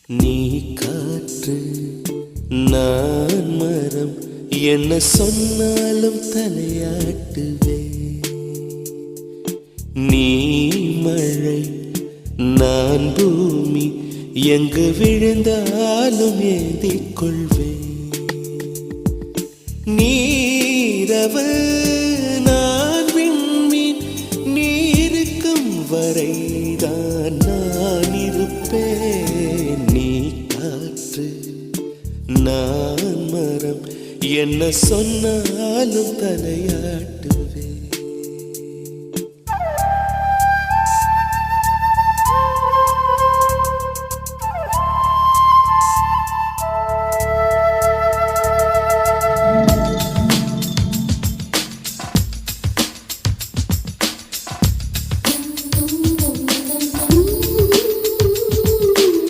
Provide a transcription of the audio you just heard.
நீ காற்று நான் மரம், என்ன சொன்னாலும் தலையாட்டுவே. நீ மழை நான் பூமி, எங்கு விழுந்தாலும் ஏந்திக் கொள்வே. நீரவு நான் விண்மீன், நீருக்கும் வரைதான் நான் இருப்பேன். நீ காற்று நான் மரம், என்ன சொன்னாலும் தலையாட்டு